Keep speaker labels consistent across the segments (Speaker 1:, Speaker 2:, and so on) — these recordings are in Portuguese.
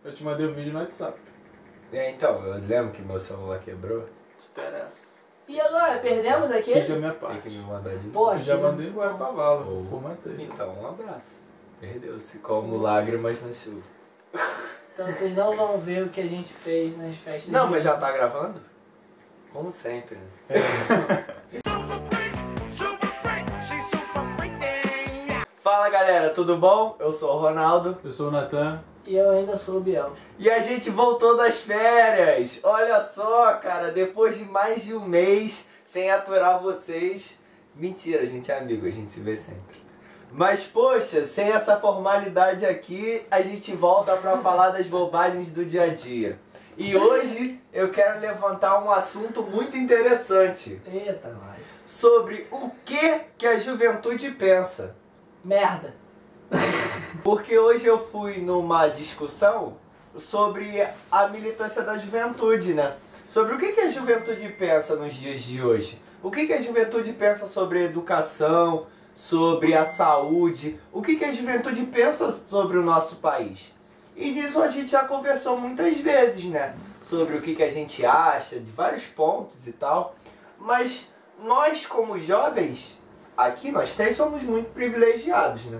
Speaker 1: Eu te mandei o vídeo no WhatsApp.
Speaker 2: Então, eu lembro que meu celular quebrou.
Speaker 1: Interessa.
Speaker 3: E agora, perdemos aqui?
Speaker 1: Fiz a minha
Speaker 2: Tem
Speaker 1: parte.
Speaker 2: que me mandar de
Speaker 3: Pô,
Speaker 1: Eu já
Speaker 3: aqui-
Speaker 1: mandei embora pra vala. Vou manter.
Speaker 2: Então, um abraço. Perdeu-se como lágrimas na chuva.
Speaker 3: Então vocês não vão ver o que a gente fez nas festas.
Speaker 2: Não,
Speaker 3: de-
Speaker 2: mas já tá gravando? Como sempre, né? Fala galera, tudo bom? Eu sou o Ronaldo.
Speaker 1: Eu sou o Natan.
Speaker 3: E eu ainda sou o Biel.
Speaker 2: E a gente voltou das férias. Olha só, cara, depois de mais de um mês sem aturar vocês. Mentira, a gente é amigo, a gente se vê sempre. Mas poxa, sem essa formalidade aqui, a gente volta pra falar das bobagens do dia a dia. E hoje eu quero levantar um assunto muito interessante
Speaker 3: Eita, nós.
Speaker 2: sobre o que a juventude pensa.
Speaker 3: Merda.
Speaker 2: Porque hoje eu fui numa discussão sobre a militância da juventude, né? Sobre o que a juventude pensa nos dias de hoje. O que a juventude pensa sobre a educação, sobre a saúde. O que a juventude pensa sobre o nosso país. E nisso a gente já conversou muitas vezes, né? Sobre o que a gente acha, de vários pontos e tal. Mas nós, como jovens, aqui nós três somos muito privilegiados, né?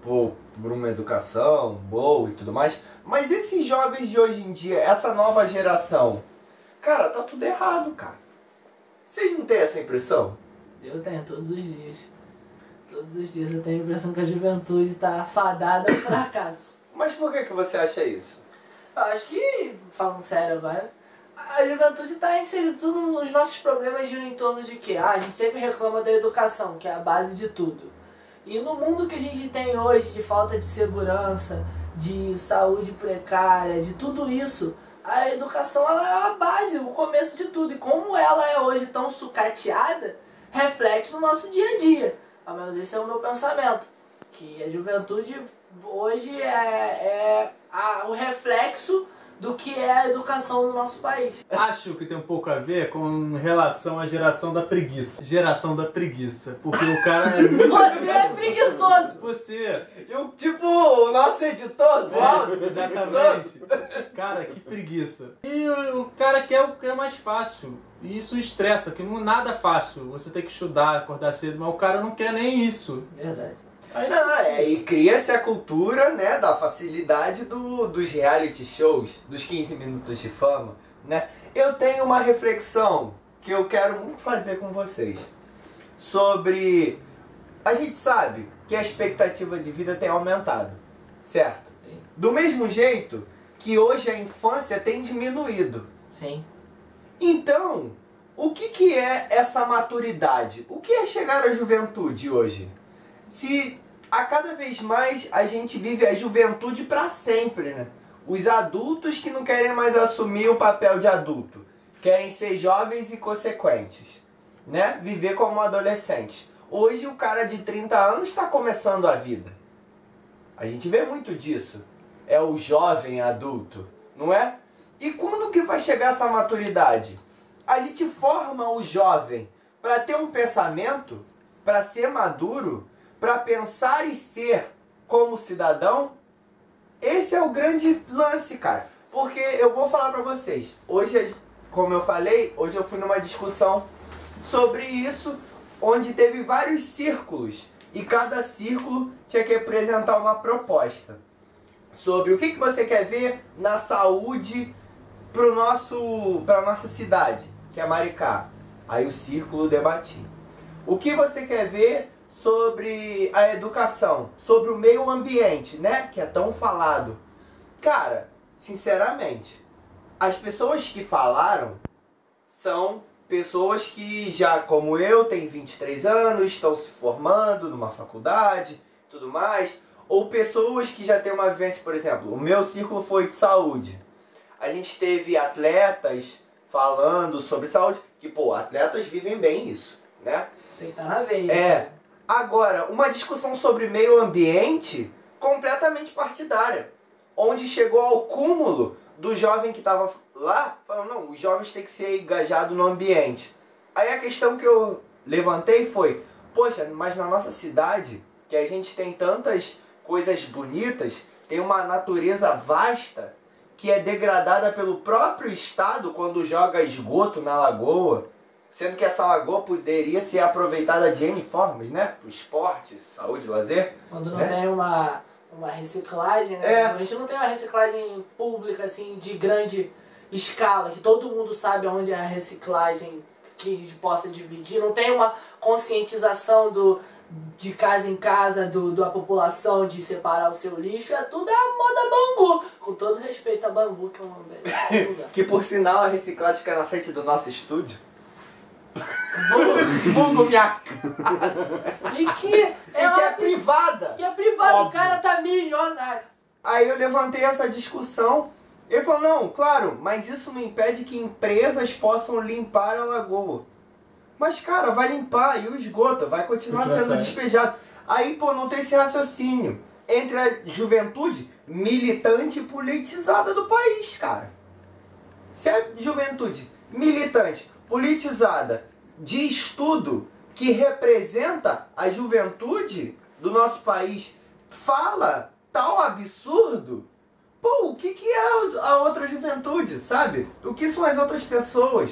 Speaker 2: Por uma educação boa e tudo mais. Mas esses jovens de hoje em dia, essa nova geração, cara, tá tudo errado, cara. Vocês não têm essa impressão?
Speaker 3: Eu tenho todos os dias. Todos os dias eu tenho a impressão que a juventude tá fadada ao fracasso.
Speaker 2: Mas por que você acha isso?
Speaker 3: Eu acho que, falando sério agora, a juventude tá inserida tudo nos nossos problemas giram em torno de quê? A gente sempre reclama da educação, que é a base de tudo. E no mundo que a gente tem hoje, de falta de segurança, de saúde precária, de tudo isso, a educação ela é a base, o começo de tudo. E como ela é hoje tão sucateada, reflete no nosso dia a dia. Ao menos esse é o meu pensamento. Que a juventude hoje é o reflexo do que é a educação no nosso país.
Speaker 1: Acho que tem um pouco a ver com relação à geração da preguiça. Geração da preguiça. Porque o cara é muito...
Speaker 3: Você é preguiçoso!
Speaker 1: Você.
Speaker 2: Eu, tipo, o nosso editor do áudio,
Speaker 1: Exatamente. Cara, que preguiça. E o cara quer o que é mais fácil. E isso estressa, que não é nada fácil. Você tem que estudar, acordar cedo, mas o cara não quer nem isso.
Speaker 3: Verdade.
Speaker 1: Aí,
Speaker 2: E cria-se a cultura, né, da facilidade dos reality shows, dos 15 minutos de fama, né? Eu tenho uma reflexão que eu quero muito fazer com vocês sobre... A gente sabe que a expectativa de vida tem aumentado, certo?
Speaker 3: Sim.
Speaker 2: Do mesmo jeito que hoje a infância tem diminuído.
Speaker 3: Sim.
Speaker 2: Então, o que é essa maturidade? O que é chegar à juventude hoje? Se a cada vez mais a gente vive a juventude para sempre, né? Os adultos que não querem mais assumir o papel de adulto, querem ser jovens e consequentes, né? Viver como adolescente. Hoje o cara de 30 anos está começando a vida. A gente vê muito disso. É o jovem adulto, não é? E quando que vai chegar essa maturidade? A gente forma o jovem para ter um pensamento, para ser maduro, para pensar e ser como cidadão. Esse é o grande lance, cara. Porque eu vou falar pra vocês. Hoje, como eu falei, hoje eu fui numa discussão sobre isso, onde teve vários círculos. E cada círculo tinha que apresentar uma proposta sobre o que você quer ver na saúde pra nossa cidade, que é Maricá. Aí o círculo debatia. O que você quer ver sobre a educação, sobre o meio ambiente, né? Que é tão falado. Cara, sinceramente, as pessoas que falaram são pessoas que já, como eu, têm 23 anos, estão se formando numa faculdade, tudo mais. Ou pessoas que já têm uma vivência, por exemplo, o meu círculo foi de saúde. A gente teve atletas falando sobre saúde, que, pô, atletas vivem bem isso, né?
Speaker 3: Tem que estar na veia.
Speaker 2: É. Agora, uma discussão sobre meio ambiente completamente partidária, onde chegou ao cúmulo do jovem que estava lá, falando, não, os jovens têm que ser engajados no ambiente. Aí a questão que eu levantei foi, poxa, mas na nossa cidade, que a gente tem tantas coisas bonitas, tem uma natureza vasta, que é degradada pelo próprio Estado quando joga esgoto na lagoa, sendo que essa lagoa poderia ser aproveitada de N formas, né? Pro esporte, saúde, lazer.
Speaker 3: Quando não
Speaker 2: né?
Speaker 3: tem uma reciclagem, né?
Speaker 2: É.
Speaker 3: A gente não tem uma reciclagem pública, assim, de grande escala, que todo mundo sabe onde é a reciclagem que a gente possa dividir. Não tem uma conscientização de casa em casa da população de separar o seu lixo. É tudo a moda Bangu. Com todo respeito a Bangu, que é um belíssimo lugar.
Speaker 2: Que por sinal a reciclagem fica na frente do nosso estúdio.
Speaker 3: Vulgo-
Speaker 2: Vulgo minha
Speaker 3: E que
Speaker 2: é privada.
Speaker 3: que é privado, o
Speaker 1: Óbvio.
Speaker 3: cara tá milionário.
Speaker 2: Aí eu levantei essa discussão. Ele falou, não, claro, mas isso não impede que empresas possam limpar a lagoa. Mas, cara, vai limpar e o esgoto vai continuar
Speaker 1: Continua
Speaker 2: sendo
Speaker 1: saindo.
Speaker 2: despejado. Aí, pô, não tem esse raciocínio entre a juventude militante e politizada do país, cara. Se a juventude militante, politizada, de estudo, que representa a juventude do nosso país, fala tal absurdo, pô, o que é a outra juventude, sabe? O que são as outras pessoas?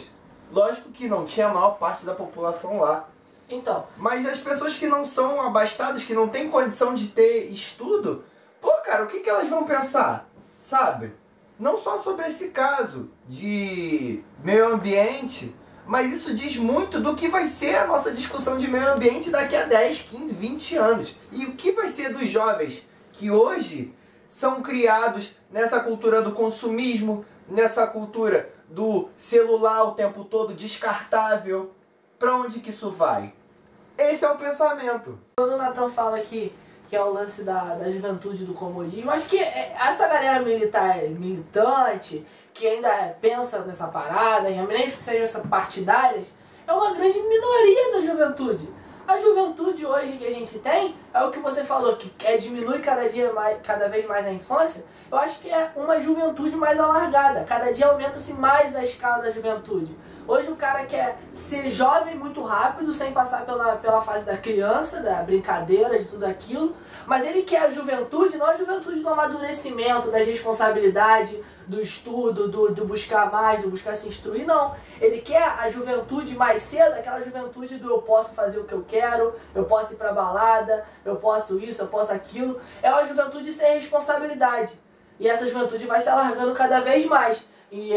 Speaker 2: Lógico que não tinha a maior parte da população lá.
Speaker 3: Então,
Speaker 2: Mas as pessoas que não são abastadas, que não têm condição de ter estudo, pô, cara, o que elas vão pensar? Sabe? Não só sobre esse caso de meio ambiente, mas isso diz muito do que vai ser a nossa discussão de meio ambiente daqui a 10, 15, 20 anos. E o que vai ser dos jovens que hoje são criados nessa cultura do consumismo, nessa cultura do celular o tempo todo descartável. Pra onde que isso vai? Esse é o pensamento.
Speaker 3: quando o Natan fala que é o lance da juventude do comodismo, acho que essa galera militante, que ainda pensa nessa parada, e mesmo que sejam essas partidárias, é uma grande minoria da juventude. A juventude hoje que a gente tem, é o que você falou, que diminui cada vez mais a infância. Eu acho que é uma juventude mais alargada. Cada dia aumenta-se mais a escala da juventude. Hoje o cara quer ser jovem muito rápido, sem passar pela fase da criança, da brincadeira, de tudo aquilo. Mas ele quer a juventude, não a juventude do amadurecimento, das responsabilidades, do estudo, do buscar mais, do buscar se instruir, não. Ele quer a juventude mais cedo, aquela juventude do eu posso fazer o que eu quero, eu posso ir pra balada, eu posso isso, eu posso aquilo. É uma juventude sem responsabilidade. E essa juventude vai se alargando cada vez mais. E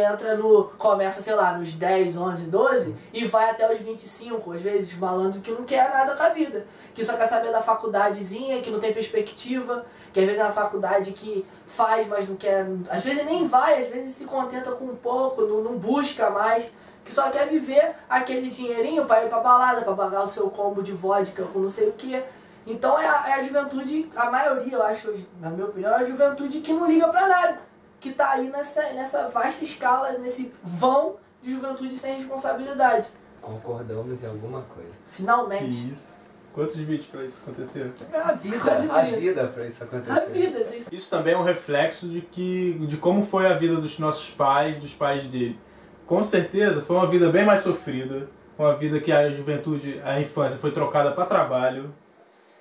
Speaker 3: começa, sei lá, nos 10, 11, 12 e vai até os 25, às vezes malandro que não quer nada com a vida. Que só quer saber da faculdadezinha, que não tem perspectiva, que às vezes é uma faculdade que faz, mas não quer, às vezes nem vai, às vezes se contenta com um pouco, não busca mais, que só quer viver aquele dinheirinho para ir pra balada, para pagar o seu combo de vodka com não sei o que. Então é a juventude, a maioria, eu acho, na minha opinião, é a juventude que não liga pra nada. Que tá aí nessa vasta escala, nesse vão de juventude sem responsabilidade.
Speaker 2: Concordamos em alguma coisa.
Speaker 3: Finalmente.
Speaker 1: Que isso? Quantos vídeos pra isso acontecer?
Speaker 2: É a vida pra isso acontecer.
Speaker 3: A vida disso.
Speaker 1: Isso também é um reflexo de como foi a vida dos nossos pais, dos pais dele. Com certeza foi uma vida bem mais sofrida, uma vida que a juventude, a infância foi trocada para trabalho,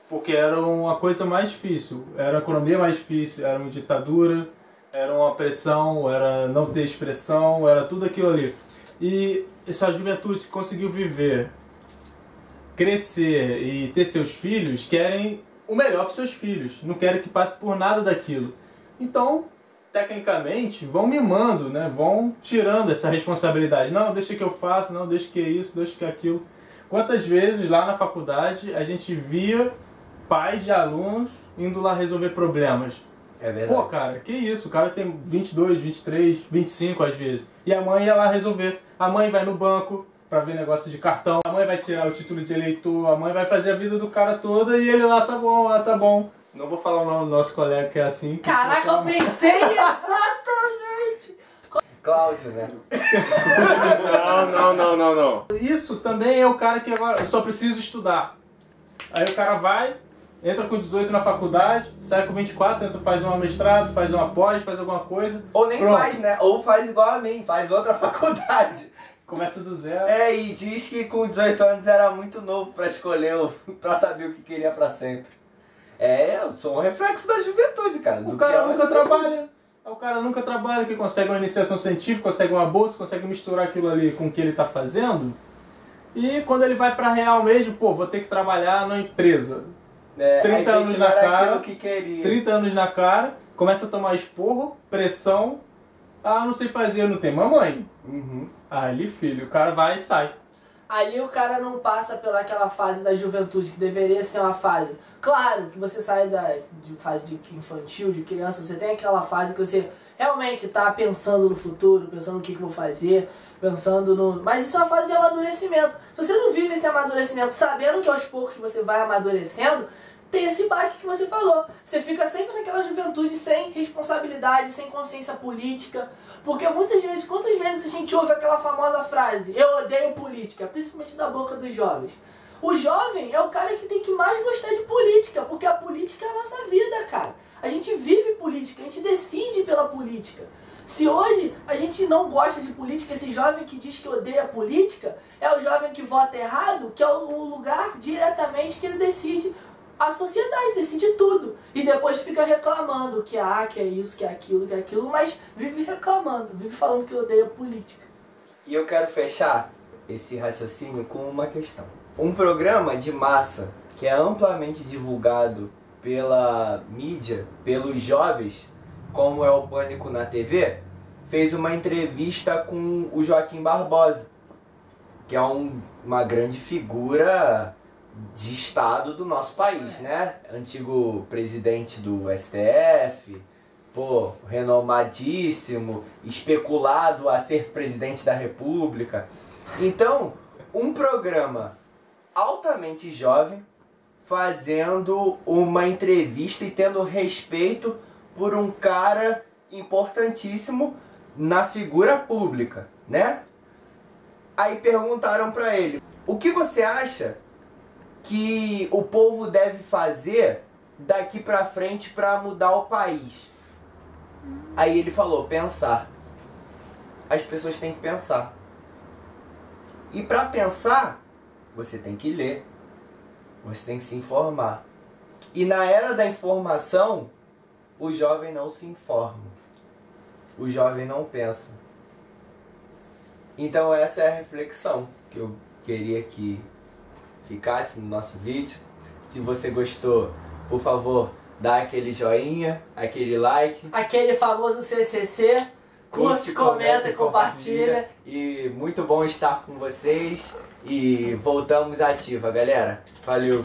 Speaker 1: porque era uma coisa mais difícil, era uma economia mais difícil, era uma ditadura, era uma pressão, era não ter expressão, era tudo aquilo ali. E essa juventude que conseguiu viver, crescer e ter seus filhos, querem o melhor para seus filhos, não querem que passe por nada daquilo. Então, tecnicamente, vão mimando, né? Vão tirando essa responsabilidade. Não, deixa que eu faço, não, deixa que é isso, deixa que é aquilo. Quantas vezes lá na faculdade a gente via pais de alunos indo lá resolver problemas?
Speaker 2: É verdade.
Speaker 1: Pô, cara, que isso? O cara tem 22, 23, 25 às vezes. E a mãe ia lá resolver. A mãe vai no banco pra ver negócio de cartão. A mãe vai tirar o título de eleitor. A mãe vai fazer a vida do cara toda e ele lá tá bom, lá tá bom. Não vou falar o nome do nosso colega que é assim.
Speaker 3: Caraca, eu pensei exatamente!
Speaker 2: Cláudio, né?
Speaker 4: Não.
Speaker 1: Isso também é o cara que agora eu só preciso estudar. Aí o cara vai, entra com 18 na faculdade, sai com 24, faz um mestrado, faz uma pós, faz alguma coisa.
Speaker 2: Ou nem
Speaker 1: Pronto.
Speaker 2: faz, né? Ou faz igual a mim, faz outra faculdade.
Speaker 1: Começa do zero.
Speaker 2: É, e diz que com 18 anos era muito novo pra escolher, pra saber o que queria pra sempre. É, eu sou um reflexo da juventude, cara.
Speaker 1: O cara nunca trabalha. Aí o cara nunca trabalha, que consegue uma iniciação científica, consegue uma bolsa, consegue misturar aquilo ali com o que ele tá fazendo. E quando ele vai pra real mesmo, pô, vou ter que trabalhar numa empresa. 30 anos na cara, 30 anos na cara, começa a tomar esporro, pressão. Ah, não sei fazer, não tem mamãe. Ali, filho, o cara vai e sai.
Speaker 3: Ali o cara não passa pelaquela fase da juventude, que deveria ser uma fase... Claro que você sai de fase de infantil, de criança, você tem aquela fase que você realmente está pensando no futuro, pensando no que eu vou fazer, pensando no... Mas isso é uma fase de amadurecimento. Se você não vive esse amadurecimento sabendo que aos poucos você vai amadurecendo, tem esse baque que você falou. Você fica sempre naquela juventude sem responsabilidade, sem consciência política. Porque muitas vezes, quantas vezes a gente ouve aquela famosa frase, eu odeio política, principalmente da boca dos jovens. O jovem é o cara que tem que mais gostar de política, porque a política é a nossa vida, cara. A gente vive política, a gente decide pela política. Se hoje a gente não gosta de política, esse jovem que diz que odeia política, é o jovem que vota errado, que é o lugar diretamente que ele decide. A sociedade decide tudo. E depois fica reclamando que é isso, que é aquilo, mas vive reclamando, vive falando que odeia política.
Speaker 2: E eu quero fechar esse raciocínio com uma questão. Um programa de massa que é amplamente divulgado pela mídia, pelos jovens, como é o Pânico na TV, fez uma entrevista com o Joaquim Barbosa, que é uma grande figura de Estado do nosso país, né? Antigo presidente do STF, pô, renomadíssimo, especulado a ser presidente da República. Então, um programa altamente jovem fazendo uma entrevista e tendo respeito por um cara importantíssimo na figura pública, né? Aí perguntaram pra ele, o que você acha que o povo deve fazer daqui pra frente pra mudar o país? Aí ele falou, pensar. As pessoas têm que pensar. E pra pensar, você tem que ler. Você tem que se informar. E na era da informação, o jovem não se informa. O jovem não pensa. Então essa é a reflexão que eu queria que ficasse no nosso vídeo. Se você gostou, por favor, dá aquele joinha, aquele like.
Speaker 3: Aquele famoso CCC. Curte, comenta e compartilha.
Speaker 2: E muito bom estar com vocês. E voltamos ativa, galera. Valeu!